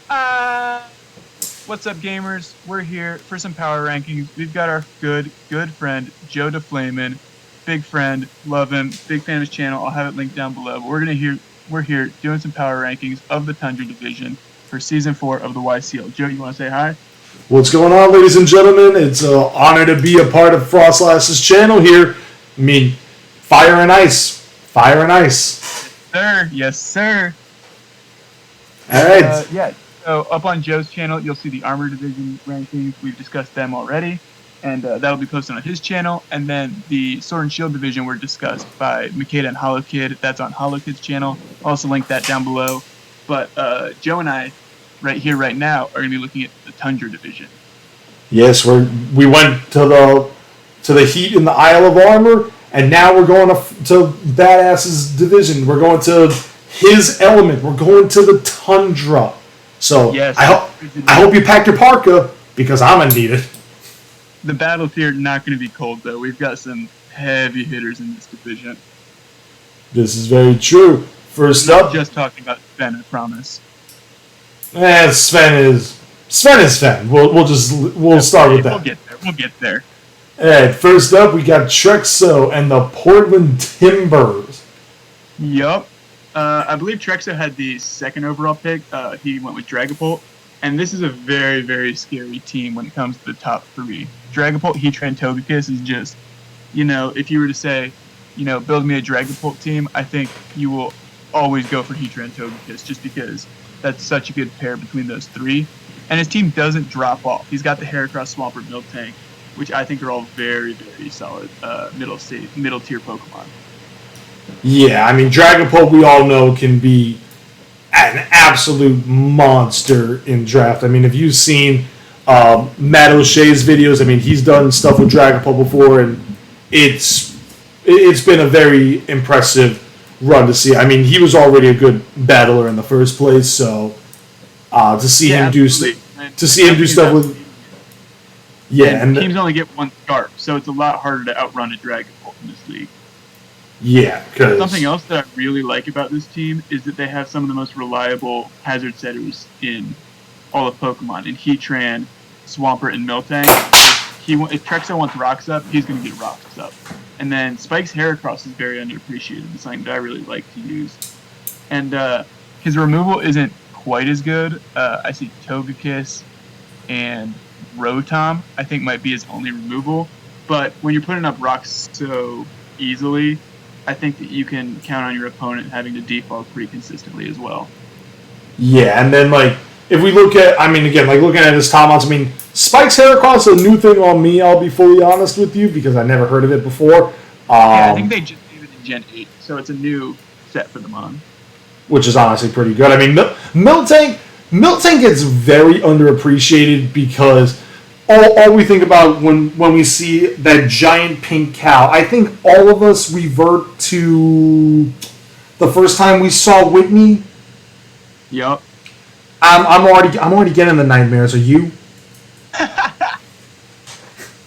Uh, what's up, gamers? We're here for some power rankings. We've got our good friend Joe DeFlamin, big friend, love him, big fan of his channel. I'll have it linked down below. But we're here doing some power rankings of the Tundra Division for Season 4 of the YCL. Joe, you want to say hi? What's going on, ladies and gentlemen? It's an honor to be a part of Frostlass's channel here. I mean, fire and ice. Fire and ice. Yes, sir. All right. Yeah, so up on Joe's channel, you'll see the Armor Division rankings. We've discussed them already, and that'll be posted on his channel. And then the Sword and Shield Division were discussed by Makeda and HoloKid. That's on HoloKid's channel. I'll also link that down below. But Joe and I, right here, right now, are going to be looking at the Tundra Division. Yes, we went to the Heat in the Isle of Armor, and now we're going to Badass's division. We're going to his element. We're going to the Tundra. So yes, I hope you pack your parka, because I'm gonna need it. The battle's here not going to be cold, though. We've got some heavy hitters in this division. This is very true. First up, just talking about Sven, I promise. Sven is Sven. We'll start with that. We'll get there. All right. First up, we got Trexo and the Portland Timbers. Yup. I believe Trexo had the second overall pick. He went with Dragapult. And this is a very, very scary team when it comes to the top three. Dragapult, Heatran, Togekiss is just, if you were to say, build me a Dragapult team, I think you will always go for Heatran, Togekiss just because that's such a good pair between those three. And his team doesn't drop off. He's got the Heracross, Swampert, Miltank, which I think are all very, very solid middle tier Pokemon. Yeah, I mean, Dragapult, we all know, can be an absolute monster in draft. I mean, if you've seen Matt O'Shea's videos, I mean, he's done stuff with Dragapult before, and it's been a very impressive run to see. I mean, he was already a good battler in the first place, so to see him do stuff with... Yeah, and teams only get one scarf, so it's a lot harder to outrun a Dragapult in this league. Yeah, because... Something else that I really like about this team is that they have some of the most reliable hazard setters in all of Pokemon. In Heatran, Swampert, and Miltank, if Trexo wants rocks up, he's going to get rocks up. And then Spike's Heracross is very underappreciated. It's something that I really like to use. And his removal isn't quite as good. I see Togekiss and Rotom, I think, might be his only removal. But when you're putting up rocks so easily, I think that you can count on your opponent having to defog pretty consistently as well. Yeah, and then, if we look at, looking at his top odds, Spike's Heracross is a new thing on me, I'll be fully honest with you, because I never heard of it before. Yeah, I think they just gave it in Gen 8, so it's a new set for them on. Which is honestly pretty good. I mean, Miltank gets very underappreciated because all we think about when we see that giant pink cow, I think all of us revert to the first time we saw Whitney. Yup. I'm already getting the nightmares. Are you?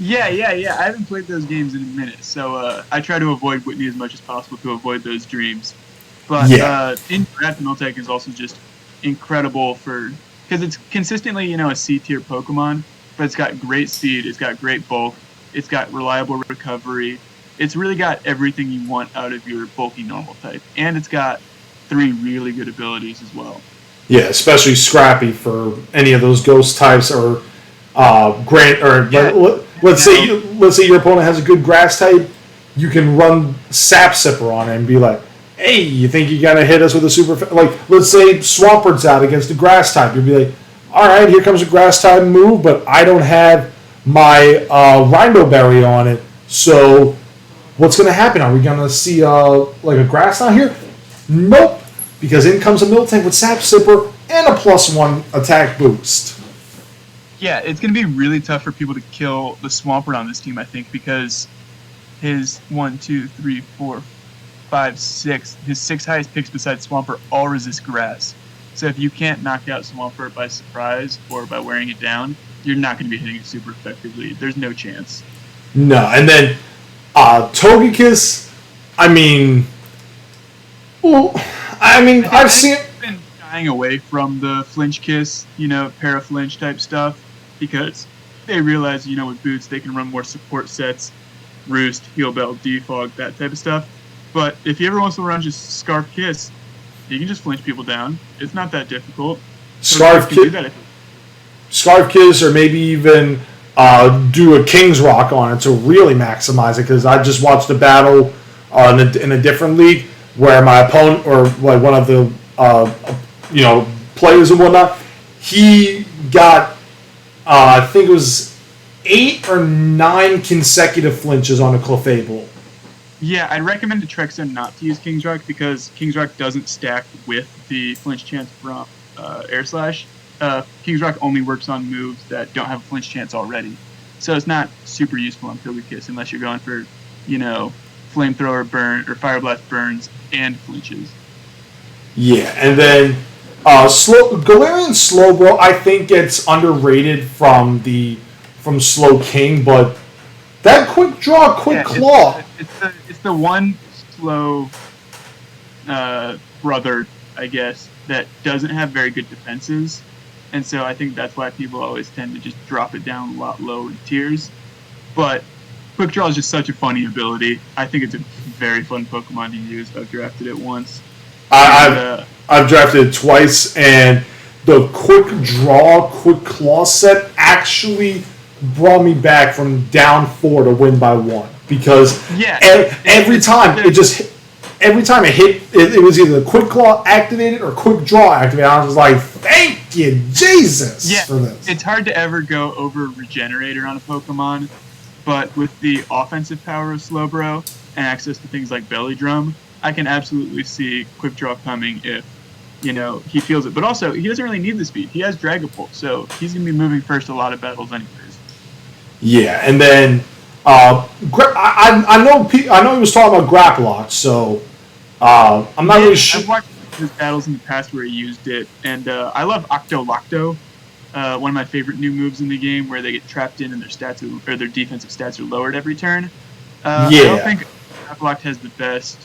Yeah. I haven't played those games in a minute, so I try to avoid Whitney as much as possible to avoid those dreams. But in draft, Miltank is also just incredible because it's consistently a C tier Pokemon. But it's got great speed, it's got great bulk, it's got reliable recovery. It's really got everything you want out of your bulky normal type. And it's got 3 really good abilities as well. Yeah, especially Scrappy for any of those ghost types or let's say your opponent has a good grass type, you can run Sap Sipper on it and be like, hey, you think you're going to hit us with a super... let's say Swampert's out against a grass type. You'd be like, all right, here comes a grass type move, but I don't have my Rainbow Berry on it. So what's going to happen? Are we going to see a grass down here? Nope, because in comes a Miltank with Sap Sipper and a +1 attack boost. Yeah, it's going to be really tough for people to kill the Swampert on this team, I think, because his 1, 2, 3, 4, 5, 6, his 6 highest picks besides Swampert all resist grass. So if you can't knock out Swampert by surprise or by wearing it down, you're not going to be hitting it super effectively. There's no chance. No, and then Togekiss, I've seen... shying away from the flinch kiss, para-flinch type stuff, because they realize, with boots, they can run more support sets, roost, heel bell, defog, that type of stuff. But if you ever want to run just scarf kiss, you can just flinch people down. It's not that difficult. Scarf kiss, or maybe even do a King's Rock on it to really maximize it. Because I just watched a battle in a different league where my opponent, or like one of the players and whatnot, he got I think it was 8 or 9 consecutive flinches on a Clefable. Yeah, I'd recommend to Trexo not to use King's Rock because King's Rock doesn't stack with the flinch chance from Air Slash. King's Rock only works on moves that don't have a flinch chance already. So it's not super useful on Pilgrim Kiss unless you're going for, Flamethrower burn or Fire Blast burns and flinches. Yeah, and then Galarian Slowbro I think gets underrated from Slow King, but that quick draw, quick claw. It's the one slow brother, I guess, that doesn't have very good defenses. And so I think that's why people always tend to just drop it down a lot lower in tiers. But Quick Draw is just such a funny ability. I think it's a very fun Pokemon to use. I've drafted it once. I've drafted it twice, and the Quick Draw, Quick Claw set actually brought me back from down 4 to win by 1. Because every time it hit, it was either Quick Claw activated or Quick Draw activated. I was like, thank you, Jesus, for this. It's hard to ever go over Regenerator on a Pokemon, but with the offensive power of Slowbro and access to things like Belly Drum, I can absolutely see Quick Draw coming if, he feels it. But also, he doesn't really need the speed. He has Dragapult, so he's going to be moving first a lot of battles anyways. Yeah, and then I know he was talking about Grapploct, so I'm not really sure. I've watched his battles in the past where he used it, and I love Octolocto, one of my favorite new moves in the game, where they get trapped in and their defensive stats are lowered every turn. I don't think Grapploct has the best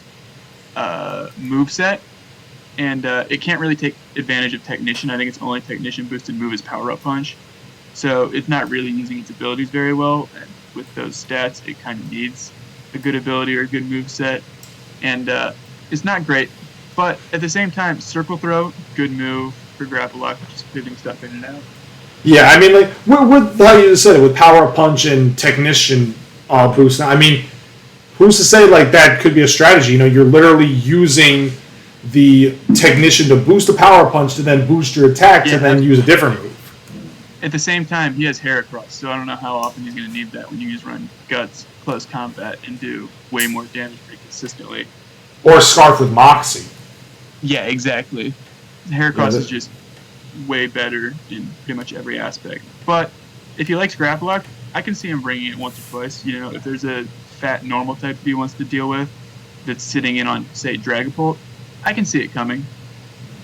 move set, and it can't really take advantage of Technician. I think its only Technician boosted move is Power Up Punch, so it's not really using its abilities very well. And with those stats, it kind of needs a good ability or a good move set, and it's not great. But at the same time, Circle Throw, good move for Grapploct, just putting stuff in and out. Yeah, I mean, like with how you just said it, with Power Up Punch and Technician boost. I mean, who's to say like that could be a strategy? You're literally using the Technician to boost a Power Punch to then boost your attacks and then use a different move. At the same time, he has Heracross, so I don't know how often he's going to need that when you just run Guts, Close Combat, and do way more damage pretty consistently. Or Scarf with Moxie. Yeah, exactly. Heracross is just way better in pretty much every aspect. But if he likes Grapploct, I can see him bringing it once or twice. If there's a fat normal type that he wants to deal with that's sitting in on, say, Dragapult, I can see it coming.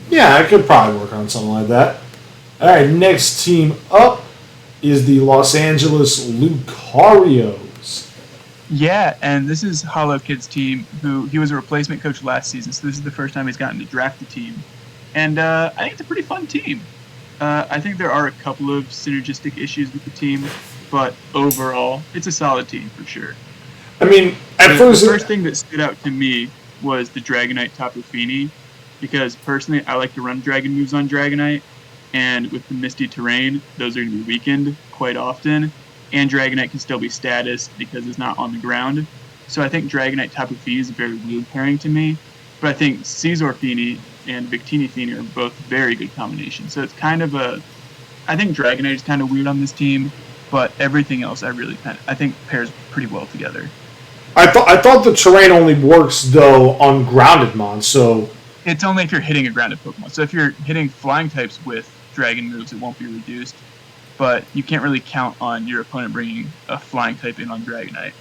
Yeah, I could probably work on something like that. All right, next team up is the Los Angeles Lucarios. Yeah, and this is Hollow Kid's team, who he was a replacement coach last season, so this is the first time he's gotten to draft the team. And I think it's a pretty fun team. I think there are a couple of synergistic issues with the team, but overall, it's a solid team for sure. I mean, the first thing that stood out to me was the Dragonite Tapu Fini, because personally, I like to run Dragon moves on Dragonite, and with the Misty Terrain, those are going to be weakened quite often, and Dragonite can still be status because it's not on the ground. So I think Dragonite Tapu Fini is a very weird pairing to me, but I think Scizor Fini and Victini Fini are both very good combinations. So it's kind of I think Dragonite is kind of weird on this team, but everything else I think pairs pretty well together. I thought the terrain only works though on grounded mons, so it's only if you're hitting a grounded Pokemon. So if you're hitting flying types with dragon moves, it won't be reduced. But you can't really count on your opponent bringing a flying type in on Dragonite.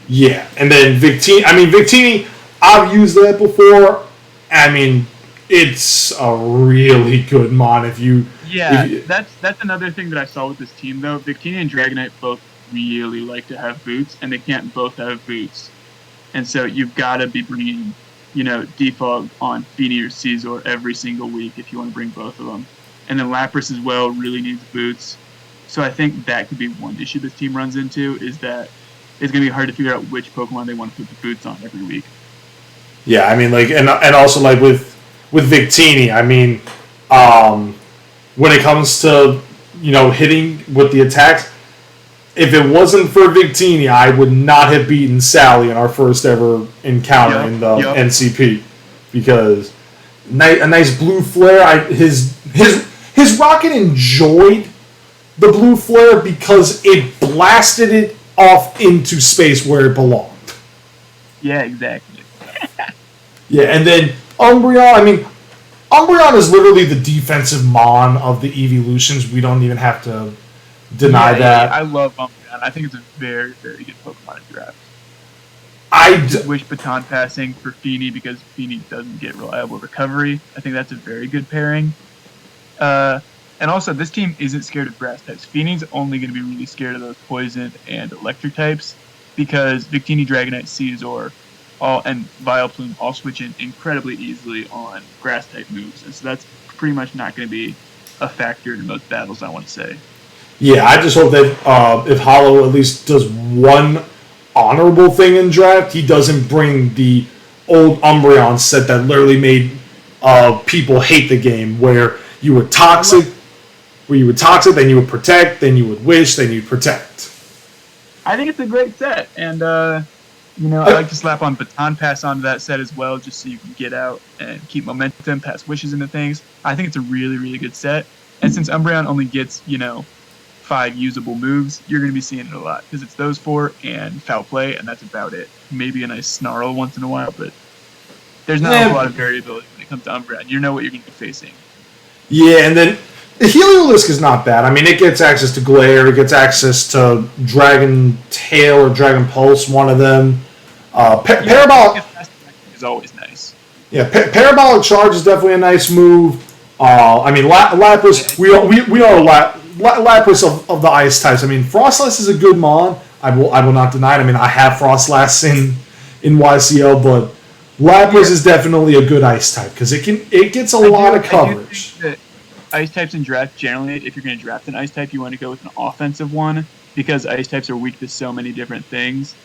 Yeah, and then Victini, I've used that before. I mean, it's a really good mon that's another thing that I saw with this team, though. Victini and Dragonite both really like to have boots, and they can't both have boots. And so you've got to be bringing default on Feeney or Caesar every single week if you want to bring both of them. And then Lapras as well really needs boots. So I think that could be one issue this team runs into, is that it's going to be hard to figure out which Pokemon they want to put the boots on every week. Yeah, I mean, like, and also, like, with Victini, I mean, when it comes to, hitting with the attacks, if it wasn't for Victini, I would not have beaten Sally in our first ever encounter in the NCP, because a nice blue flare. His rocket enjoyed the blue flare because it blasted it off into space where it belonged. Yeah, exactly. Yeah, and then Umbreon. I mean, Umbreon is literally the defensive Mon of the evolutions. We don't even have to deny that. Yeah, I love Umbreon. I think it's a very, very good Pokemon to draft. I just wish baton passing for Feeney, because Feeney doesn't get reliable recovery. I think that's a very good pairing. And also, this team isn't scared of grass types. Feeney's only going to be really scared of those poison and electric types, because Victini, Dragonite, Caesar, and Vileplume all switch in incredibly easily on grass type moves, and so that's pretty much not going to be a factor in most battles, I want to say. Yeah, I just hope that if Hollow at least does one honorable thing in draft, he doesn't bring the old Umbreon set that literally made people hate the game, where you were toxic, then you would protect, then you would wish, then you'd protect. I think it's a great set, and I like to slap on Baton Pass onto that set as well, just so you can get out and keep momentum, pass wishes into things. I think it's a really, really good set, and since Umbreon only gets 5 usable moves, you're going to be seeing it a lot, because it's those 4 and Foul Play, and that's about it. Maybe a nice Snarl once in a while, but there's not a lot of variability when it comes to Umbreon. You know what you're going to be facing. Yeah, and then Heliolisk is not bad. I mean, it gets access to Glare, it gets access to Dragon Tail or Dragon Pulse, one of them. Parabolic is always nice. Yeah, Parabolic Charge is definitely a nice move. I mean, Lapras, we are Lapras of the ice types. I mean, Frostlass is a good mon. I will not deny it. I mean, I have Frostlass in YCL, but Lapras is definitely a good ice type, because it gets a lot of coverage. I do think that ice types in draft, generally, if you're going to draft an ice type, you want to go with an offensive one, because ice types are weak to so many different things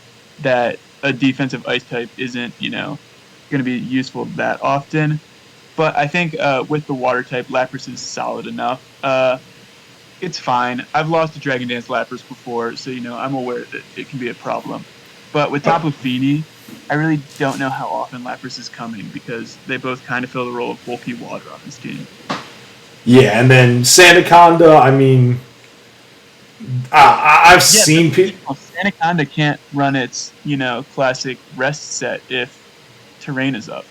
that a defensive ice type isn't, going to be useful that often. But I think with the water type, Lapras is solid enough. It's fine. I've lost to Dragon Dance Lapras before, so I'm aware that it can be a problem. But with Tapu Fini, I really don't know how often Lapras is coming, because they both kind of fill the role of bulky water on this team. Yeah, and then Sandaconda, I mean, I've seen people. Sandaconda can't run its, classic rest set if terrain is up.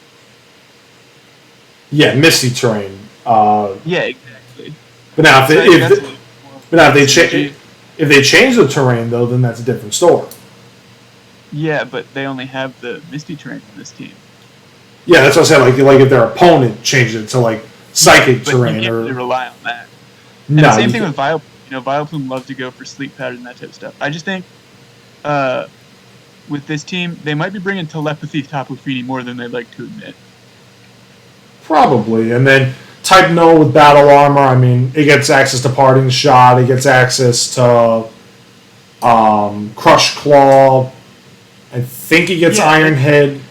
Yeah, Misty terrain. Yeah, exactly. But now, if they change the terrain, though, then that's a different story. Yeah, but they only have the Misty terrain on this team. Yeah, that's what I said. Like if their opponent changes it to like Psychic terrain, you can't or really rely on that. And the same thing with Vileplume. Vileplume loves to go for sleep pattern and that type of stuff. I just think, with this team, they might be bringing telepathy Tapu Fini more than they'd like to admit. Probably, and then Type No with Battle Armor. I mean, it gets access to Parting Shot. It gets access to Crush Claw. I think it gets Iron Head.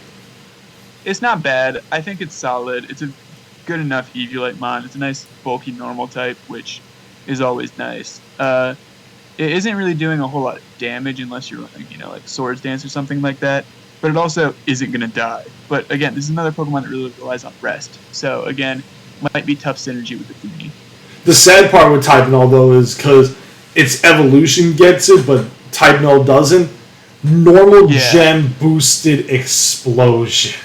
It's not bad. I think it's solid. It's a good enough Eviolite mon. It's a nice bulky normal type, which is always nice. It isn't really doing a whole lot of damage unless you're running, like Swords Dance or something like that. But it also isn't going to die. But again, this is another Pokemon that really relies on rest. So again, might be tough synergy with the Fini. The sad part with Type Null, though, is because its evolution gets it, but Type Null doesn't. Normal Gem boosted Explosion.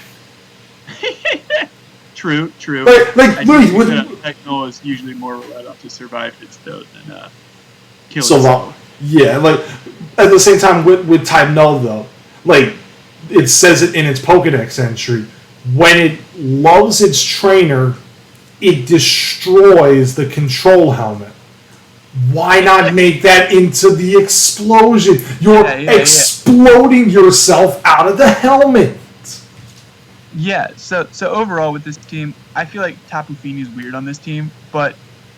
True. Type Null is usually more relied on to survive its though than kill itself. Yeah, like at the same time with Type Null, though, like it says it in its Pokedex entry, when it loves its trainer, it destroys the control helmet. Why not make that into the explosion? You're exploding yourself out of the helmet. Yeah, so overall with this team, I feel like Tapu Fini is weird on this team, but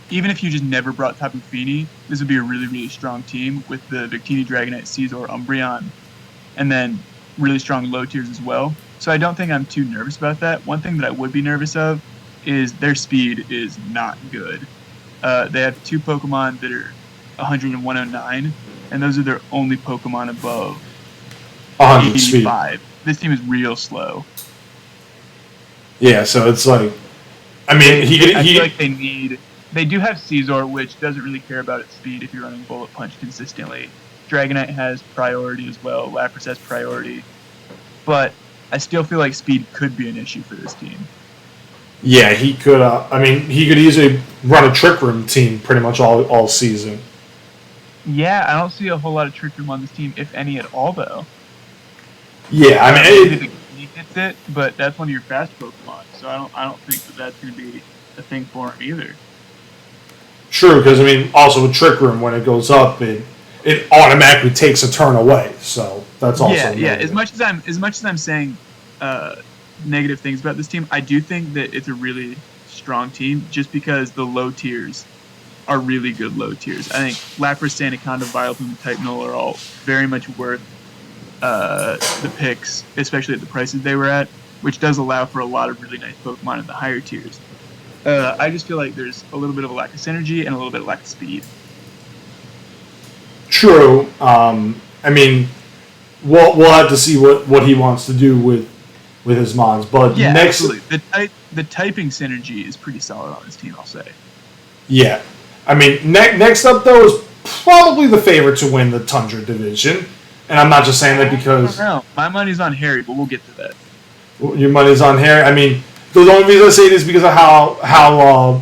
even if you just never brought Tapu Fini, this would be a really, really strong team with the Victini, Dragonite, Scizor, Umbreon, and then really strong low tiers as well. So I don't think I'm too nervous about that. One thing that I would be nervous of is their speed is not good. They have 2 Pokemon that are 100 and 109, and those are their only Pokemon above 100 speed. 85. This team is real slow. Yeah, so it's like, I mean, I feel like they do have Scizor, which doesn't really care about its speed if you're running Bullet Punch consistently. Dragonite has priority as well. Lapras has priority. But I still feel like speed could be an issue for this team. Yeah, he could. He could easily run a Trick Room team pretty much all season. Yeah, I don't see a whole lot of Trick Room on this team, if any at all, though. Yeah, maybe he gets it, but that's one of your fast Pokemon, so I don't think that's going to be a thing for him either. True, because also with Trick Room, when it goes up, it automatically takes a turn away. So that's also As much as I'm saying negative things about this team, I do think that it's a really strong team just because the low tiers are really good low tiers. I think Lapras, Sandaconda, Vileplume, and Typenol are all very much worth the picks, especially at the prices they were at, which does allow for a lot of really nice Pokemon in the higher tiers. I just feel like there's a little bit of a lack of synergy and a little bit of lack of speed. True. We'll have to see what he wants to do with his mons. But yeah, next, absolutely. The typing synergy is pretty solid on this team, I'll say. Yeah. Next up, though, is probably the favorite to win the Tundra Division. And I'm not just saying that because... I don't know. My money's on Harry, but we'll get to that. Your money's on Harry? The only reason I say it is because of how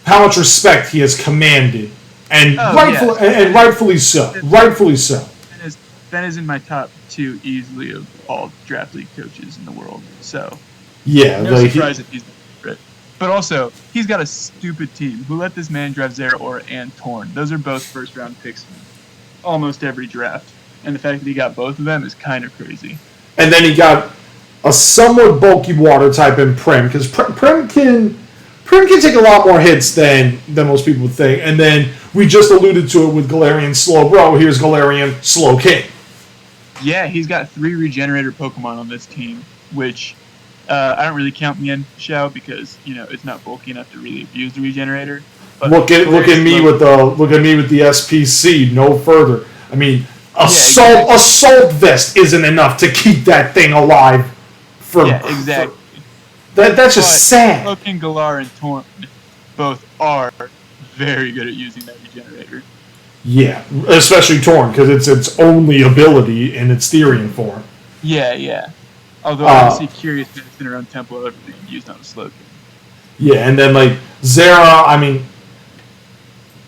much respect he has commanded. And rightfully so. Rightfully so. Ben is in my top 2 easily of all draft league coaches in the world. So, yeah, no surprise if he's the favorite. But also, he's got a stupid team. Who let this man draft Zeraora and Torn? Those are both first-round picks almost every draft. And the fact that he got both of them is kind of crazy. And then he got a somewhat bulky water type in Prim, because Prim can take a lot more hits than most people would think. And then we just alluded to it with Galarian Slowbro. Here's Galarian Slowking. Yeah, he's got 3 Regenerator Pokemon on this team, which I don't really count me in, Shao, because it's not bulky enough to really abuse the Regenerator. But look at me with the SPC. No further. Assault Vest isn't enough to keep that thing alive. Exactly. That's just sad. Slowking, Galar, and Torn both are very good at using that Regenerator. Yeah, especially Torn, because it's its only ability in its Therian form. Yeah. Although I see Curious Medicine around Temple ever being used on the Slowking. Yeah, and then Zera,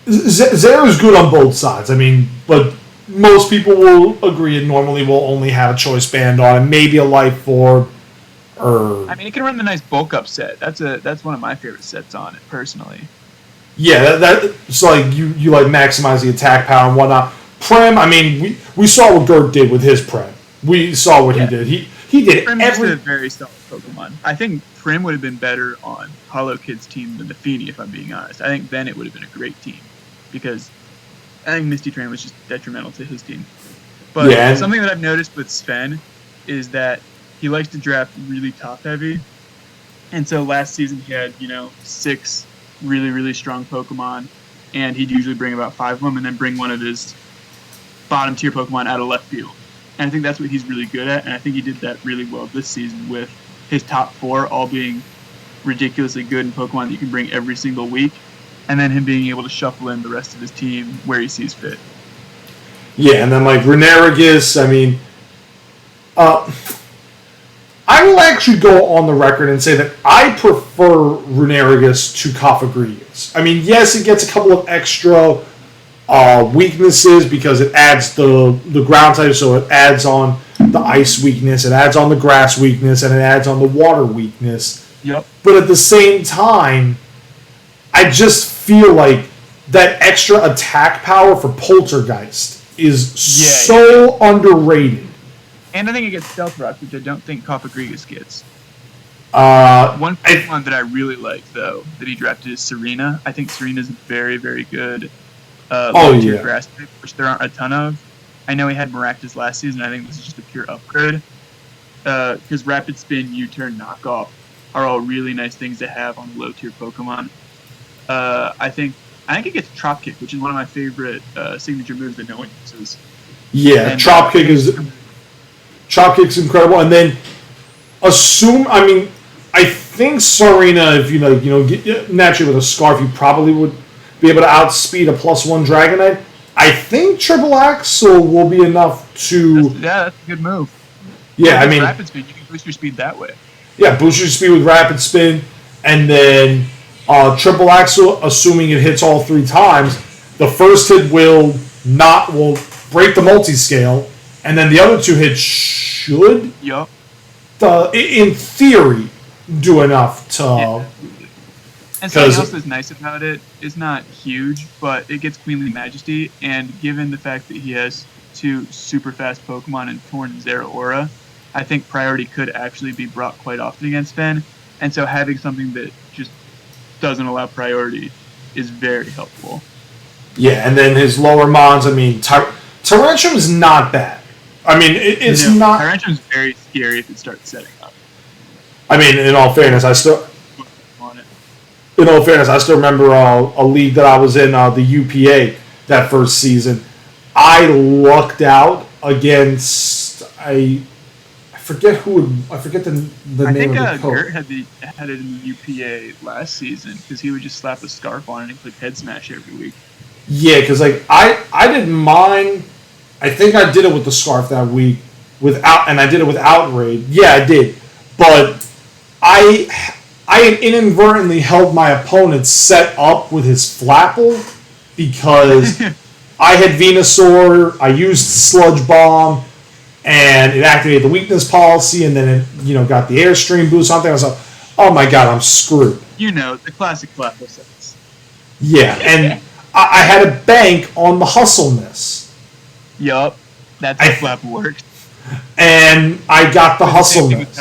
Zera's good on both sides. But most people will agree it normally will only have a choice band on it, maybe a life orb. It can run the nice bulk up set. That's one of my favorite sets on it, personally. Yeah, that's like you maximize the attack power and whatnot. Prim, we saw what Gert did with his Prim. We saw what he did. He did Prim is a very solid Pokemon. I think Prim would have been better on Hollow Kid's team than the Fini, if I'm being honest. I think then it would have been a great team because I think Misty Train was just detrimental to his team. But something that I've noticed with Sven is that he likes to draft really top heavy. And so last season he had, 6 really, really strong Pokemon, and he'd usually bring about 5 of them and then bring one of his bottom tier Pokemon out of left field. And I think that's what he's really good at, and I think he did that really well this season with his top 4 all being ridiculously good in Pokemon that you can bring every single week, and then him being able to shuffle in the rest of his team where he sees fit. Yeah, and then Reneragus, I will actually go on the record and say that I prefer Runerigus to Cofagrigus. Yes, it gets a couple of extra weaknesses because it adds the ground type, so it adds on the ice weakness, it adds on the grass weakness, and it adds on the water weakness. Yep. But at the same time, I just feel like that extra attack power for Poltergeist is so underrated. And I think it gets Stealth Rock, which I don't think Cofagrigus gets. One Pokemon that I really like, though, that he drafted is Serena. I think Serena's a very, very good low-tier grass type, which there aren't a ton of. I know he had Maractus last season. I think this is just a pure upgrade. Because Rapid Spin, U-Turn, Knockoff are all really nice things to have on low-tier Pokemon. I think it gets Trop Kick, which is one of my favorite signature moves that no one uses. Yeah, Trop Kick's incredible. And then I think Serena, if you get, naturally with a Scarf, you probably would be able to outspeed a +1 Dragonite. I think Triple Axle will be enough to. That's a good move. Yeah, Rapid Spin, you can boost your speed that way. Yeah, boost your speed with Rapid Spin, and then Triple Axle, assuming it hits all 3 times, the first hit will break the multi-scale, and then the other 2 hits should, in theory, do enough to. Yeah. And something else that's nice about it is not huge, but it gets Queenly Majesty, and given the fact that he has 2 super fast Pokemon in Torn and Zeraora, I think priority could actually be brought quite often against Fenn, and so having something that just doesn't allow priority is very helpful. Yeah, and then his lower mons, Tyrantrum is not bad. It's not. Tyrantrum is very scary if it starts setting up. In all fairness, I still remember a league that I was in, the UPA, that first season. I lucked out against I forget the name of the coach. I think Gert had it in the UPA last season because he would just slap a scarf on it and click head smash every week. Yeah, because I didn't mind. I think I did it with the scarf that week and I did it with Outrage. Yeah, I did, but I inadvertently held my opponent set up with his Flapple because I had Venusaur, I used Sludge Bomb, and it activated the weakness policy, and then it got the Airstream boost. Something I was like, oh my god, I'm screwed. The classic Flapple sense. Yeah, and I had a bank on the Hustle Miss. Yup, that's how Flapple works. And I got the Hustle Miss.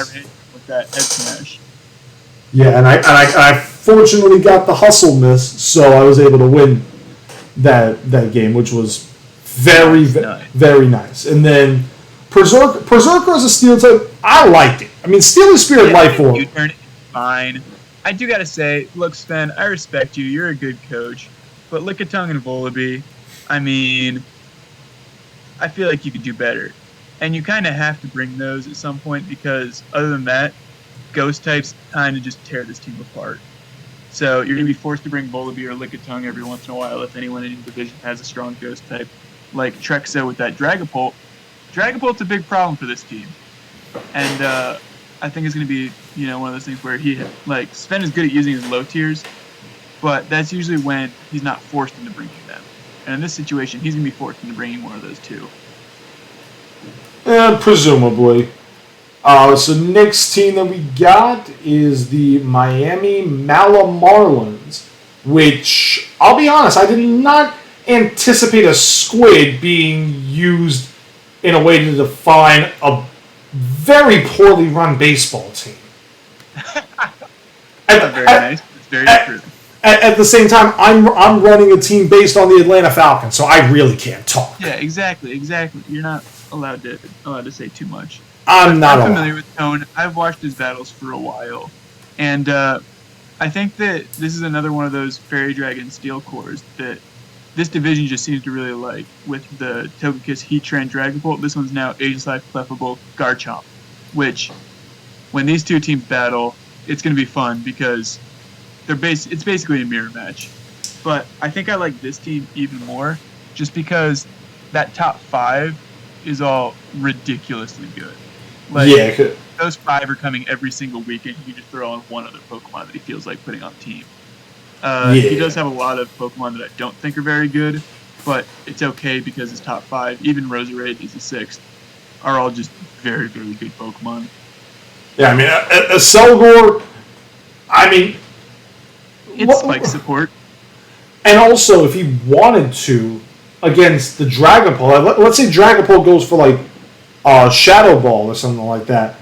With that head smash. Yeah, and I fortunately got the Hustle Miss, so I was able to win that game, which was very, very nice. And then Berserker as a Steel type, I liked it. Steely Spirit Life Form. You turn it fine. I do gotta say, look, Sven, I respect you. You're a good coach, but Lickitung and Volibee, I feel like you could do better, and you kind of have to bring those at some point because other than that, Ghost types kind of just tear this team apart. So you're going to be forced to bring Volibee or Lickitung every once in a while if anyone in your division has a strong Ghost type, like Trexo with that Dragapult. Dragapult's a big problem for this team, and I think it's going to be one of those things where Sven is good at using his low tiers, but that's usually when he's not forced into bringing them. And in this situation, he's going to be forced into bringing one of those too. And presumably. So next team that we got is the Miami Marlins, which, I'll be honest, I did not anticipate a squid being used in a way to define a very poorly run baseball team. Very nice. It's very true. At the same time, I'm running a team based on the Atlanta Falcons, so I really can't talk. Yeah, exactly. You're not allowed to say too much. I'm familiar with Tone. I've watched his battles for a while, and I think that this is another one of those Fairy Dragon Steel cores that this division just seems to really like. With the Togekiss Heatran Dragapult, this one's now Aegis Life Clefable Garchomp, which when these two teams battle, it's going to be fun because it's basically a mirror match. But I think I like this team even more just because that top 5 is all ridiculously good. Those 5 are coming every single weekend. You just throw on one other Pokemon that he feels like putting on the team. He does have a lot of Pokemon that I don't think are very good, but it's okay because his top 5, even Roserade is the 6th, are all just very, very good Pokemon. Yeah, a Selgor, it's spike support. And also, if he wanted to, against the Dragapult, let's say Dragapult goes for Shadow Ball or something like that,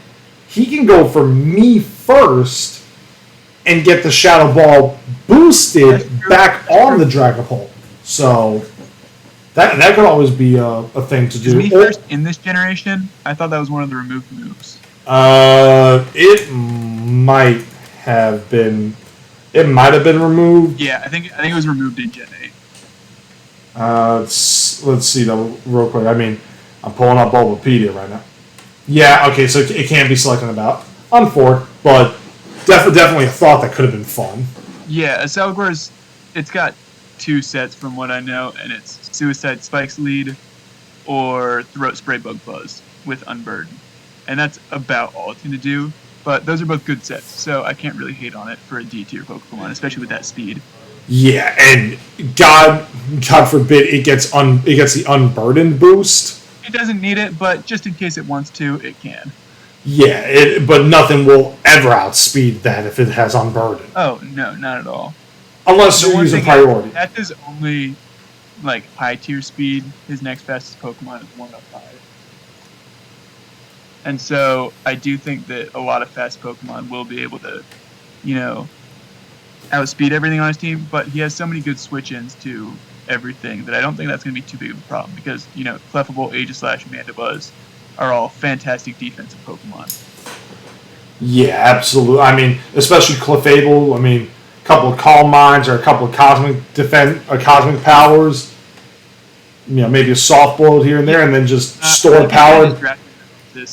he can go for me first and get the Shadow Ball boosted back on the Dragapult. So that could always be a thing to do. Is me first in this generation? I thought that was one of the removed moves. It might have been. It might have been removed. Yeah, I think it was removed in Gen 8. Let's see though, real quick. I mean, I'm pulling up Bulbapedia right now. Yeah, okay, so it can't be selected about on 4, but definitely a thought that could have been fun. Yeah, Celebor's, it's got 2 sets from what I know, and it's Suicide Spike's lead or Throat Spray Bug Buzz with Unburden. And that's about all it's going to do. But those are both good sets, so I can't really hate on it for a D-tier Pokemon, especially with that speed. Yeah, and God forbid it gets the Unburdened boost. It doesn't need it, but just in case it wants to, it can. Yeah, but nothing will ever outspeed that if it has Unburdened. Oh, no, not at all. Unless you're using priority. That's his only, high-tier speed. His next fastest Pokemon is 105. And so I do think that a lot of fast Pokemon will be able to, outspeed everything on his team, but he has so many good switch-ins to everything that I don't think that's going to be too big of a problem because, Clefable, Aegislash, Mandibuzz are all fantastic defensive Pokemon. Yeah, absolutely. I mean, especially Clefable, a couple of Calm Minds or a couple of Cosmic Powers, maybe a Soft Boiled here and there, and then just Stored Power.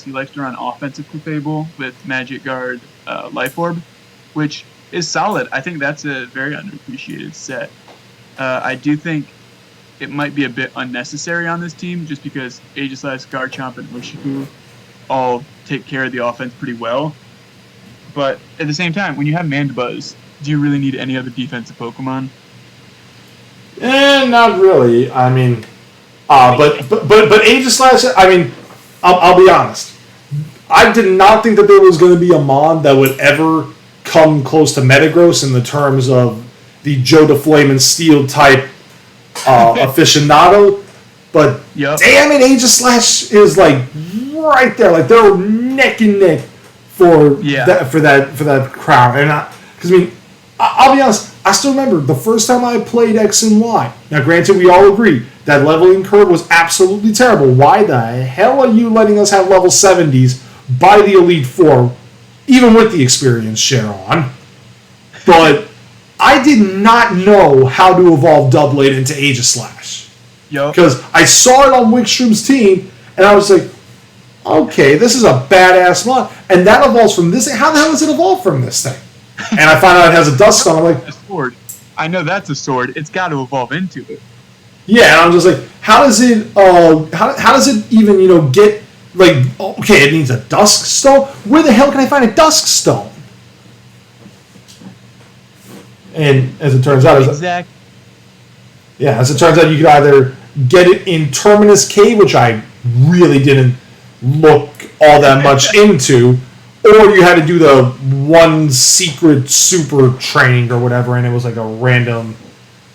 He likes to run offensive Clefable with Magic Guard, Life Orb, which is solid. I think that's a very underappreciated set. I do think it might be a bit unnecessary on this team just because Aegislash, Garchomp, and Urshifu all take care of the offense pretty well. But at the same time, when you have Mandibuzz, do you really need any other defensive Pokemon? Not really. But Aegislash, I'll be honest. I did not think that there was going to be a Mon that would ever come close to Metagross in the terms of the Joe DeFlame and Steel type aficionado. But damn it, Aegislash is right there. They're neck and neck for that crown. And I'll be honest, I still remember the first time I played X and Y. Now, granted, we all agree that leveling curve was absolutely terrible. Why the hell are you letting us have level 70s by the Elite Four, even with the experience share on? But I did not know how to evolve Doublade into Aegislash. Because I saw it on Wickstrom's team, and I was like, okay, this is a badass mod. And that evolves from this thing. How the hell does it evolve from this thing? And I find out it has a Dusk Stone. I'm like, a sword. I know that's a sword. It's got to evolve into it. Yeah, and I'm just like, how does it even get okay, it needs a Dusk Stone. Where the hell can I find a Dusk Stone? And as it turns out, you could either get it in Terminus Cave, which I really didn't look all that much into. Or you had to do the one secret super training or whatever, and it was like a random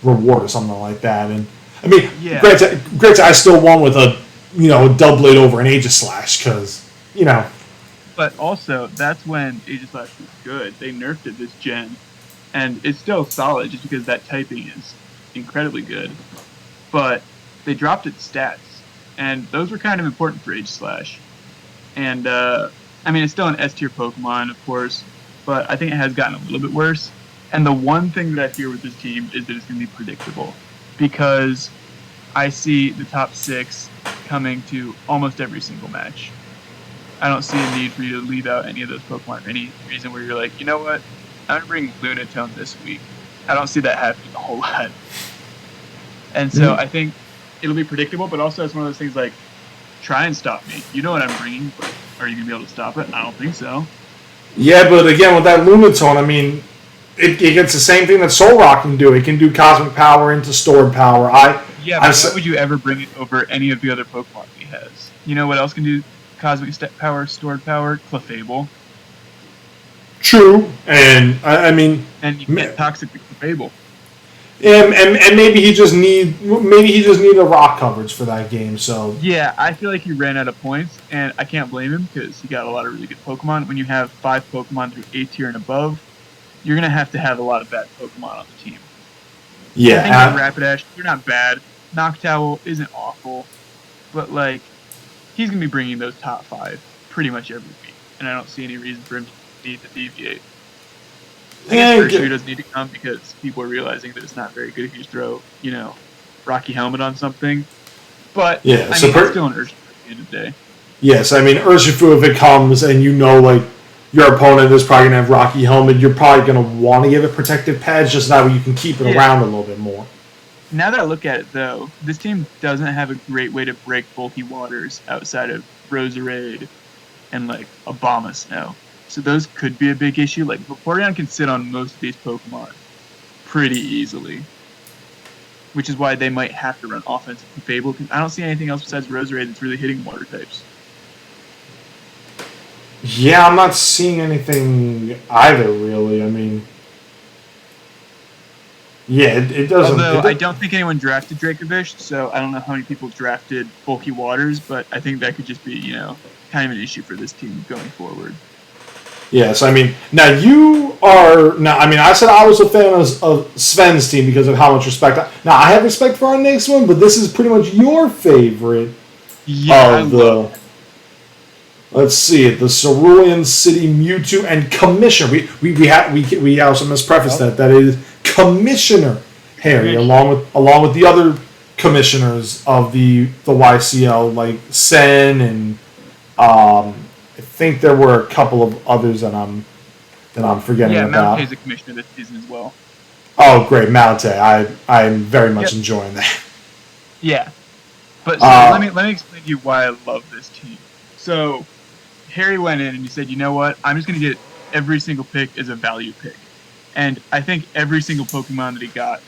reward or something like that. And granted, I still won with a Doublade over an Aegislash because But also, that's when Aegislash was good. They nerfed it this gen, and it's still solid just because that typing is incredibly good. But they dropped its stats, and those were kind of important for Aegislash. And it's still an S-tier Pokemon, of course, but I think it has gotten a little bit worse. And the one thing that I fear with this team is that it's going to be predictable, because I see the top 6 coming to almost every single match. I don't see a need for you to leave out any of those Pokemon for any reason where you're like, you know what, I'm going to bring Lunatone this week. I don't see that happening a whole lot. And so I think it'll be predictable, but also it's one of those things like, try and stop me. You know what I'm bringing, but are you going to be able to stop it? I don't think so. Yeah, but again, with that Lunatone, it gets the same thing that Solrock can do. It can do Cosmic Power into Stored Power. Why would you ever bring it over any of the other Pokemon he has? You know what else can do Cosmic Power, Stored Power? Clefable. True, and And you get Toxic with Clefable. And maybe he just need a rock coverage for that game. So yeah, I feel like he ran out of points, and I can't blame him because he got a lot of really good Pokemon. When you have 5 Pokemon through A tier and above, you're gonna have to have a lot of bad Pokemon on the team. yeah, I think that Rapidash, they're not bad. Noctowl isn't awful, but like he's gonna be bringing those top 5 pretty much every week, and I don't see any reason for him to need to deviate. I guess Urshifu doesn't need to come because people are realizing that it's not very good if you just throw, Rocky Helmet on something. But yeah, I mean, it's still an Urshifu at the end of the day. Yes, I mean Urshifu, if it comes and like your opponent is probably gonna have Rocky Helmet, you're probably gonna want to give it protective pads just that way you can keep it around a little bit more. Now that I look at it, though, this team doesn't have a great way to break bulky waters outside of Roserade and like Abomasnow. So those could be a big issue. Like Vaporeon can sit on most of these Pokemon pretty easily, which is why they might have to run offensive and Fable. I don't see anything else besides Roserade that's really hitting water types. Yeah, I'm not seeing anything either, really. I mean, yeah, it doesn't. Although I don't think anyone drafted Dracovish, so I don't know how many people drafted bulky waters, but I think that could just be, kind of an issue for this team going forward. Yes, I mean, now you are. Now, I mean, I said I was a fan of Sven's team because of how much respect. Now, I have respect for our next one, but this is pretty much your favorite of the. Let's see it. The Cerulean City Mewtwo and Commissioner. We also must preface that is Commissioner Harry, along with the other commissioners of the YCL like Sen and I think there were a couple of others that I'm forgetting about. Yeah, Malte is a commissioner this season as well. Oh, great, Malte! I'm very much enjoying that. Yeah, but let me explain to you why I love this team. So Harry went in and he said, you know what? I'm just going to get every single pick as a value pick. And I think every single Pokemon that he got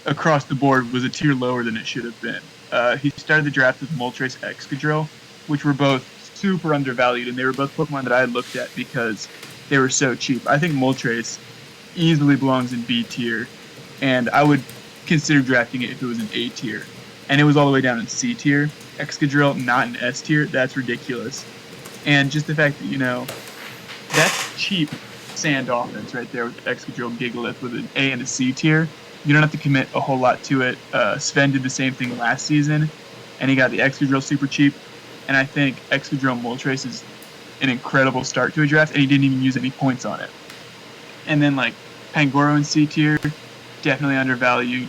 across the board was a tier lower than it should have been. He started the draft with Moltres, Excadrill, which were both super undervalued, and they were both Pokemon that I looked at because they were so cheap. I think Moltres easily belongs in B tier, and I would consider drafting it if it was in A tier. And it was all the way down in C tier. Excadrill, not in S tier. That's ridiculous. And just the fact that, that's cheap sand offense right there with Excadrill, Gigalith with an A and a C tier. You don't have to commit a whole lot to it. Sven did the same thing last season, and he got the Excadrill super cheap. And I think Excadrill Moltres is an incredible start to a draft, and he didn't even use any points on it. And then, Pangoro in C tier, definitely undervalued.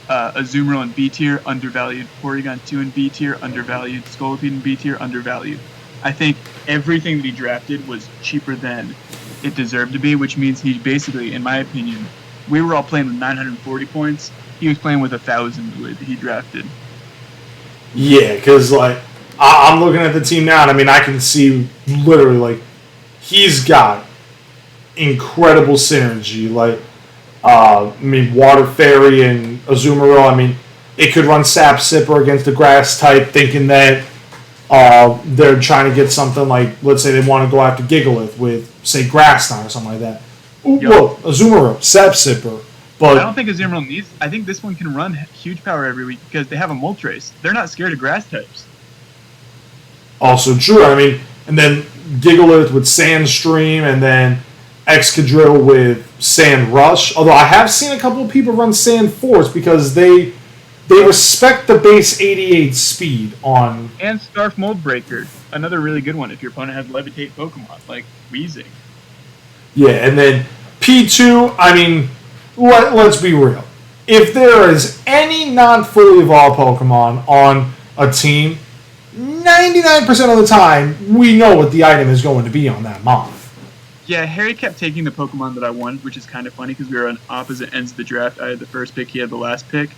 Azumarill in B tier, undervalued. Porygon 2 in B tier, undervalued. Scolipede in B tier, undervalued. I think everything that he drafted was cheaper than it deserved to be, which means he basically, in my opinion, we were all playing with 940 points. He was playing with 1,000 the way that he drafted. Yeah, because, I'm looking at the team now, and I mean, I can see literally, he's got incredible synergy. Water Fairy and Azumarill, I mean, it could run Sap Sipper against the grass type, thinking that they're trying to get something let's say they want to go after Gigalith with, say, Grass Knot or something like that. Ooh, look, Azumarill, Sap Sipper. But I don't think Azumarill needs. I think this one can run huge power every week because they have a Moltres. They're not scared of grass types. Also true. I mean, and then Gigalith with Sandstream, and then Excadrill with Sand Rush. Although I have seen a couple of people run Sand Force because they respect the base 88 speed on. And Scarf Mold Breaker, another really good one if your opponent has Levitate Pokemon like Weezing. Yeah, and then P2. I mean, let's be real. If there is any non-fully evolved Pokemon on a team, 99% of the time, we know what the item is going to be on that moth. Yeah, Harry kept taking the Pokemon that I wanted, which is kind of funny because we were on opposite ends of the draft. I had the first pick, he had the last pick.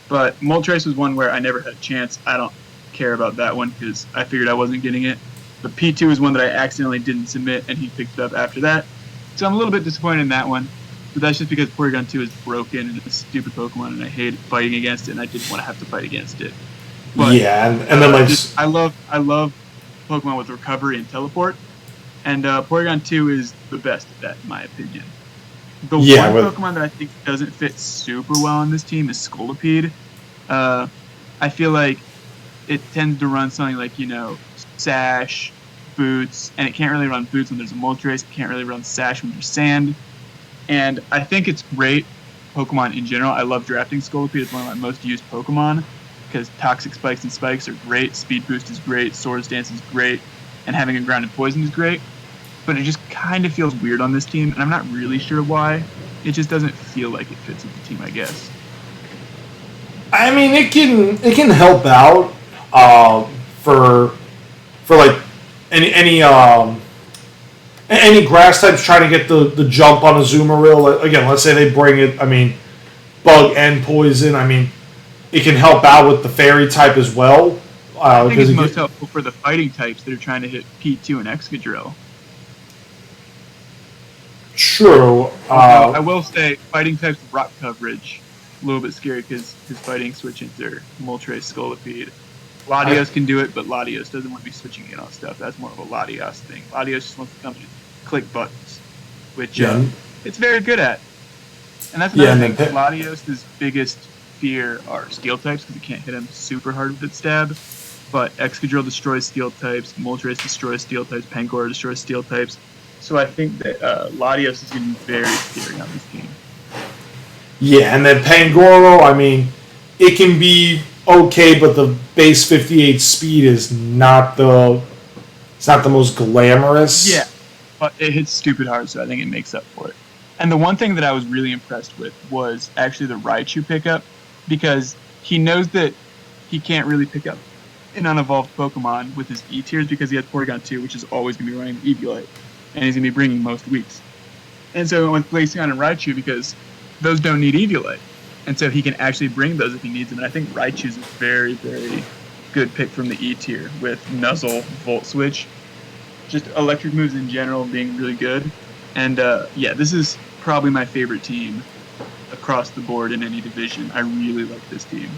But Moltres was one where I never had a chance. I don't care about that one because I figured I wasn't getting it. But P2 is one that I accidentally didn't submit, and he picked it up after that. So I'm a little bit disappointed in that one. But that's just because Porygon 2 is broken and it's a stupid Pokemon, and I hate fighting against it, and I didn't want to have to fight against it. But, yeah, and then I love Pokemon with recovery and teleport, and Porygon 2 is the best at that, in my opinion. The one Pokemon that I think doesn't fit super well on this team is Scolipede. I feel like it tends to run something like, Sash, Boots, and it can't really run Boots when there's a Moltres. It can't really run Sash when there's Sand. And I think it's great Pokemon in general. I love drafting Scolipede. It's one of my most used Pokemon because Toxic Spikes and Spikes are great. Speed Boost is great. Swords Dance is great. And having a Grounded Poison is great. But it just kind of feels weird on this team, and I'm not really sure why. It just doesn't feel like it fits with the team, I guess. I mean, it can help out for like any grass types trying to get the jump on a Azumarill. Again, let's say they bring it. I mean, Bug and Poison. I mean, it can help out with the Fairy type as well. I think it's most helpful for the fighting types that are trying to hit P2 and Excadrill. True. I will say, fighting types rock coverage a little bit scary because his fighting switch-ins are Moltres, Scolipede. Latios can do it, but Latios doesn't want to be switching in on stuff. That's more of a Latios thing. Latios just wants to come and click buttons, which it's very good at. And that's another thing. Latios' biggest fear are steel types because you can't hit him super hard with its stab. But Excadrill destroys steel types, Moltres destroys steel types, Pangoro destroys steel types. So I think that Latios is going to be very scary on this team. Yeah, and then Pangoro, I mean, it can be okay, but the base 58 speed is not the most glamorous. Yeah, but it hits stupid hard, so I think it makes up for it. And the one thing that I was really impressed with was actually the Raichu pickup, because he knows that he can't really pick up an unevolved Pokemon with his E tiers because he has Porygon 2, which is always going to be running Eviolite. And he's going to be bringing most weeks. And so I went with Glaceon and Raichu because those don't need Eviolite. And so he can actually bring those if he needs them. And I think Raichu is a very, very good pick from the E tier with Nuzzle, Volt Switch, just electric moves in general being really good. And this is probably my favorite team across the board in any division. I really like this team.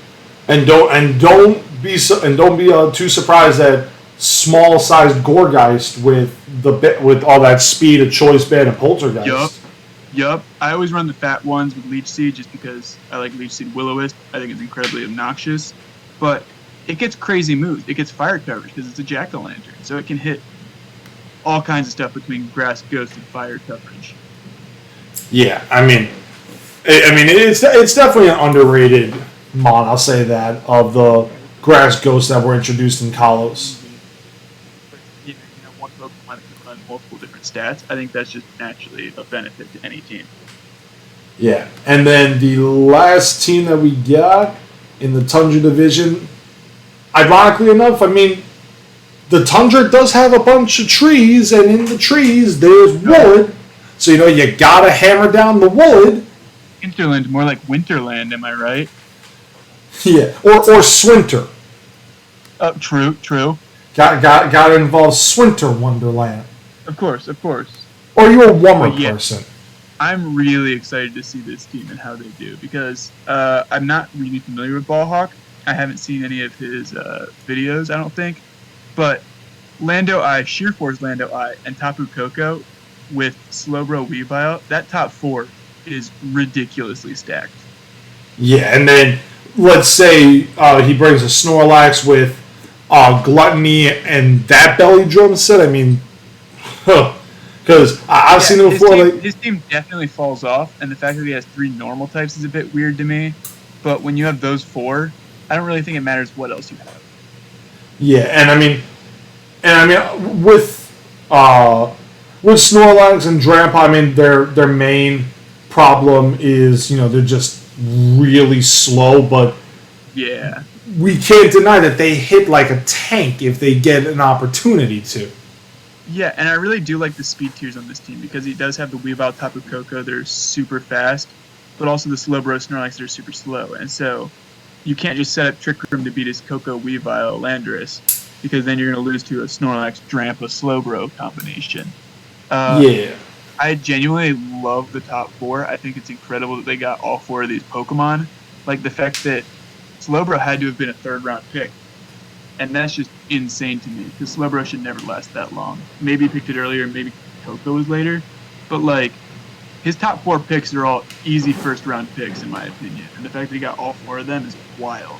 And don't be too surprised that small-sized Gourgeist with all that speed, a Choice Band, and Poltergeist. Yup. I always run the fat ones with Leech Seed just because I like Leech Seed Will-O-Wisp. I think it's incredibly obnoxious. But it gets crazy moves. It gets fire coverage because it's a Jack-o'-lantern. So it can hit all kinds of stuff between Grass, Ghost, and fire coverage. Yeah, I mean, it's definitely an underrated mon, I'll say that, of the Grass Ghosts that were introduced in Kalos. One Pokemon that can run multiple different stats. I think that's just naturally a benefit to any team. Yeah, and then the last team that we got in the Tundra Division, ironically enough, I mean, the Tundra does have a bunch of trees, and in the trees there's wood, so you gotta hammer down the wood. Hinterland, more like Winterland, am I right? Yeah, or Swinter. True. Got to involve Swinter Wonderland. Of course. Or are you a Wummer person? I'm really excited to see this team and how they do because I'm not really familiar with Ballhawk. I haven't seen any of his videos, I don't think. But Lando Eye, Sheer Force Lando Eye, and Tapu Koko with Slowbro Weavile, that top four is ridiculously stacked. Yeah, and then let's say he brings a Snorlax with Gluttony and that Belly Drum set. I mean, because I've seen it before. His team definitely falls off, and the fact that he has 3 normal types is a bit weird to me. But when you have those 4, I don't really think it matters what else you have. Yeah, and I mean, with Snorlax and Drampa, I mean, their main problem is they're just really slow, but yeah, we can't deny that they hit like a tank if they get an opportunity to. Yeah, and I really do like the speed tiers on this team because he does have the Weavile, Tapu Koko, they're super fast, but also the Slowbro Snorlax, they're super slow, and so you can't just set up Trick Room to beat his Koko, Weavile, Landorus, because then you're going to lose to a Snorlax, Drampa, Slowbro combination. I genuinely love the top 4. I think it's incredible that they got all 4 of these Pokemon. Like the fact that Slowbro had to have been a 3rd-round pick. And that's just insane to me, because Slowbro should never last that long. Maybe he picked it earlier, maybe Koko was later. But, his top 4 picks are all easy first-round picks, in my opinion. And the fact that he got all 4 of them is wild.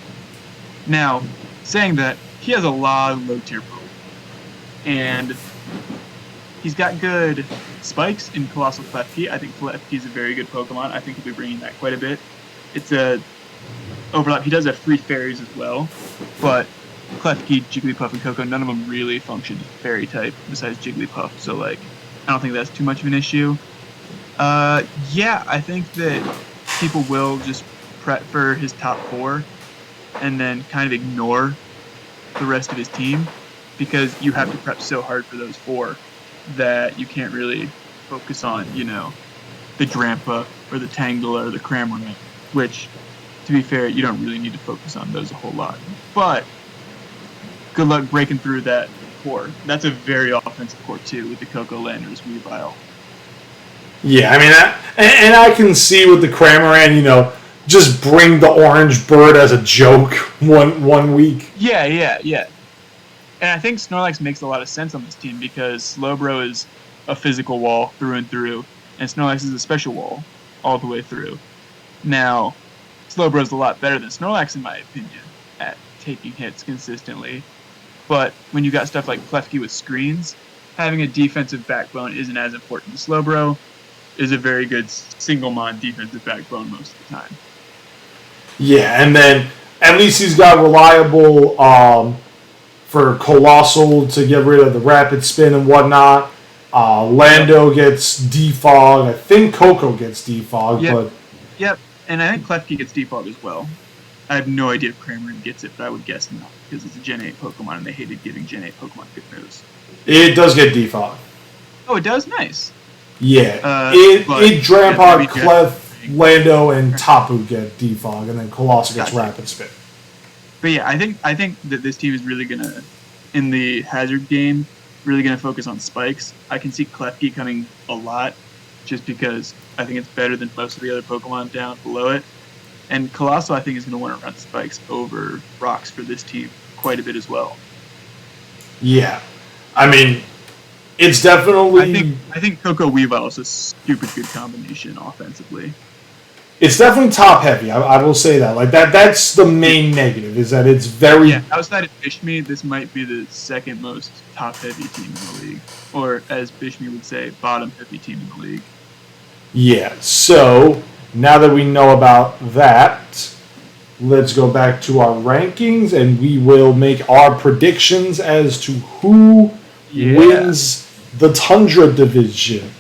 Now, saying that, he has a lot of low-tier Pokemon. And he's got good spikes in Colossal Klefki. I think Klefki is a very good Pokemon. I think he'll be bringing that quite a bit. It's a overlap. He does have free fairies as well, but Klefki, Jigglypuff, and Koko, none of them really function fairy type besides Jigglypuff. So, like, I don't think that's too much of an issue. Yeah, I think that people will just prep for his top 4 and then kind of ignore the rest of his team because you have to prep so hard for those 4 that you can't really focus on, the Drampa or the Tangela or the Cramorant, which, to be fair, you don't really need to focus on those a whole lot. But good luck breaking through that core. That's a very offensive core, too, with the Koko Landers, Weavile. Yeah, I mean, and I can see with the Cramorant, just bring the orange bird as a joke one week. Yeah. And I think Snorlax makes a lot of sense on this team because Slowbro is a physical wall through and through, and Snorlax is a special wall all the way through. Now, Slowbro's a lot better than Snorlax, in my opinion, at taking hits consistently. But when you got stuff like Klefki with screens, having a defensive backbone isn't as important. Slowbro is a very good single-mon defensive backbone most of the time. Yeah, and then at least he's got reliable for Colossal to get rid of the rapid spin and whatnot. Lando gets defog. I think Koko gets defog. Yep, and I think Klefki gets defog as well. I have no idea if Cramorant gets it, but I would guess not, because it's a Gen 8 Pokemon, and they hated giving Gen 8 Pokemon good moves. It does get defog. Oh, it does? Nice. Yeah. Drampod, Clef, Lando, and Tapu get defog, and then Colossal gets rapid spin. But yeah, I think that this team is really gonna, in the hazard game, really gonna focus on spikes. I can see Klefki coming a lot, just because I think it's better than most of the other Pokemon down below it. And Colossal, I think, is gonna want to run spikes over rocks for this team quite a bit as well. Yeah, I mean, it's definitely. I think Koko Weavile is a stupid good combination offensively. It's definitely top heavy. I will say that. Like that's the main negative is that it's very. Yeah, outside of Bishmi, this might be the second most top heavy team in the league, or as Bishmi would say, bottom heavy team in the league. Yeah. So now that we know about that, let's go back to our rankings and we will make our predictions as to who wins the Tundra Division.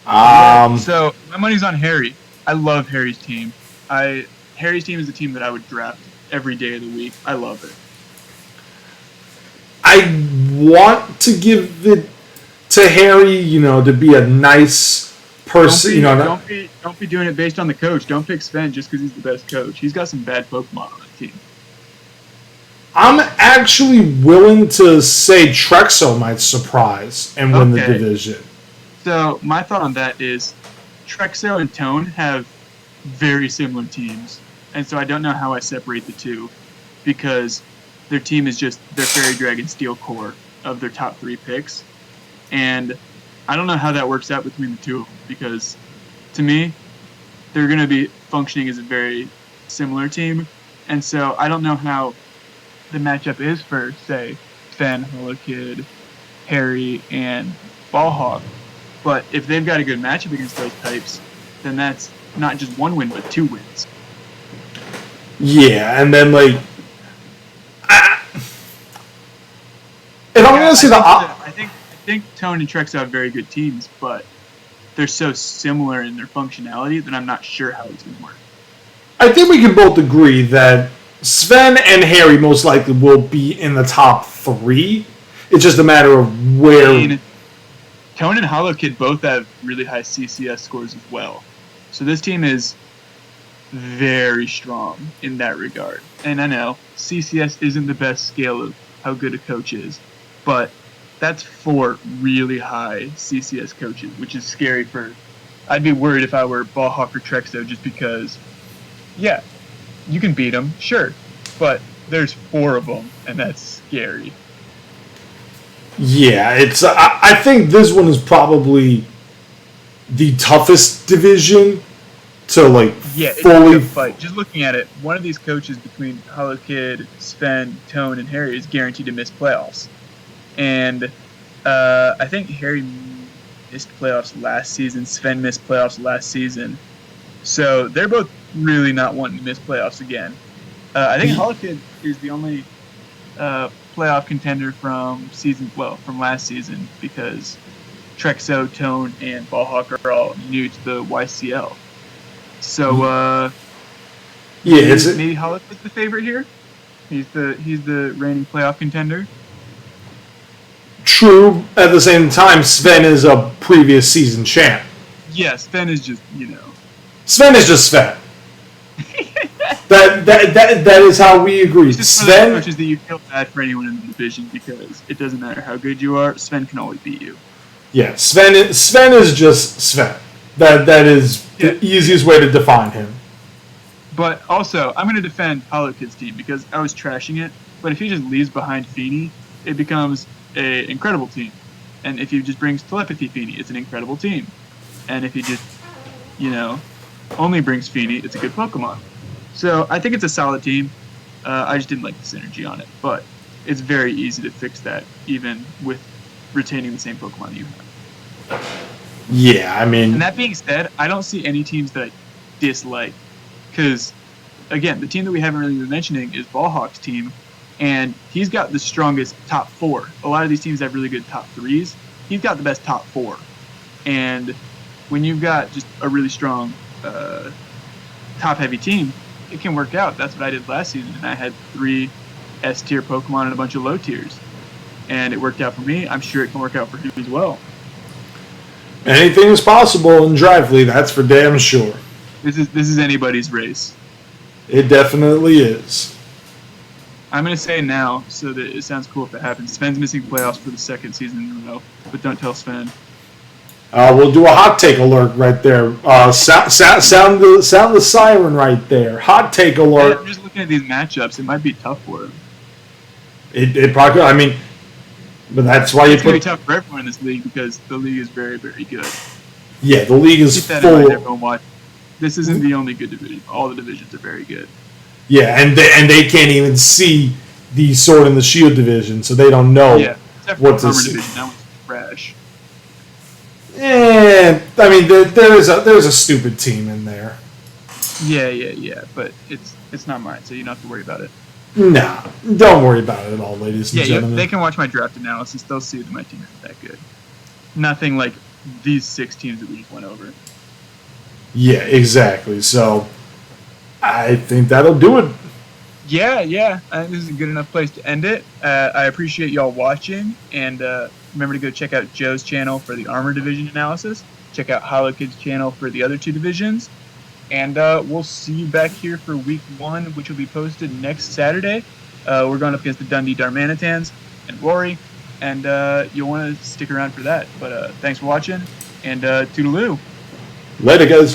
So my money's on Harry. I love Harry's team. Harry's team is a team that I would draft every day of the week. I love it. I want to give it to Harry, to be a nice person. Don't be doing it based on the coach. Don't pick Sven just because he's the best coach. He's got some bad Pokemon on the team. I'm actually willing to say Trexo might surprise and win the division. So my thought on that is Trexo and Tone have very similar teams. And so I don't know how I separate the two because their team is just their Fairy Dragon Steel core of their top 3 picks. And I don't know how that works out between the two of them because to me, they're going to be functioning as a very similar team. And so I don't know how the matchup is for, say, Sven, Holokid, Harry, and Ballhawk. But if they've got a good matchup against those types, then that's not just 1 win, but 2 wins. Yeah, and then, like... I think Tone and Trexo have very good teams, but they're so similar in their functionality that I'm not sure how it's going to work. I think we can both agree that Sven and Harry most likely will be in the top 3. It's just a matter of where... Tone and Holokid both have really high CCS scores as well. So this team is very strong in that regard. And I know CCS isn't the best scale of how good a coach is, but that's 4 really high CCS coaches, which is scary for... I'd be worried if I were Ballhawk or Trexo just because, yeah, you can beat them, sure, but there's 4 of them, and that's scary. Yeah, it's. I think this one is probably the toughest division to like Yeah, it's fully a fight. Just looking at it, one of these coaches between Hollow Kid, Sven, Tone, and Harry is guaranteed to miss playoffs. And I think Harry missed playoffs last season. Sven missed playoffs last season. So they're both really not wanting to miss playoffs again. I think Hollow Kid is the only playoff contender from last season, because Trexo, Tone, and Ballhawk are all new to the YCL. So maybe Hollow Kid's the favorite here. He's the reigning playoff contender. True. At the same time, Sven is a previous season champ. Yeah, Sven is just Sven is just Sven. That is how we agree. It's just Sven, which is that you feel bad for anyone in the division, because it doesn't matter how good you are, Sven can always beat you. Yeah, Sven is just Sven. That is the easiest way to define him. But also, I'm going to defend Hollow Kid's team, because I was trashing it. But if he just leaves behind Feeney, it becomes an incredible team. And if he just brings Telepathy Feeney, it's an incredible team. And if he just, only brings Feeney, it's a good Pokemon. So I think it's a solid team. I just didn't like the synergy on it. But it's very easy to fix that, even with retaining the same Pokemon you have. Yeah, I mean... And that being said, I don't see any teams that I dislike. Because, again, the team that we haven't really been mentioning is Ballhawk's team. And he's got the strongest top 4. A lot of these teams have really good top 3s. He's got the best top 4. And when you've got just a really strong top-heavy team, it can work out. That's what I did last season. And I had 3 S-tier Pokemon and a bunch of low tiers. And it worked out for me. I'm sure it can work out for him as well. Anything is possible in Drively, that's for damn sure. This is anybody's race. It definitely is. I'm going to say now, so that it sounds cool if it happens. Sven's missing playoffs for the second season in a row, but don't tell Sven. We'll do a hot take alert right there. Sound the siren right there. Hot take alert. Yeah, I'm just looking at these matchups. It might be tough for him. It probably could. I mean, but that's why it's going to be tough for everyone in this league, because the league is very, very good. Yeah, the league is Keep that full. in mind, everyone watch. This isn't the only good division. All the divisions are very good. Yeah, and they can't even see the Sword and the Shield division, so they don't know what to see. Division. That one's trash. I mean, there's a stupid team in there. Yeah, but it's not mine, so you don't have to worry about it. Nah, don't worry about it at all, ladies and gentlemen. They can watch my draft analysis. They'll see that my team isn't that good. Nothing like these 6 teams that we just went over. Yeah, exactly. So, I think that'll do it. Yeah. I think this is a good enough place to end it. I appreciate y'all watching, and remember to go check out Joe's channel for the Armor Division analysis. Check out Hollow Kid's channel for the other 2 divisions. And we'll see you back here for Week 1, which will be posted next Saturday. We're going up against the Dundee Darmanitans and Rory, and you'll want to stick around for that. But thanks for watching, and toodaloo. Later, guys.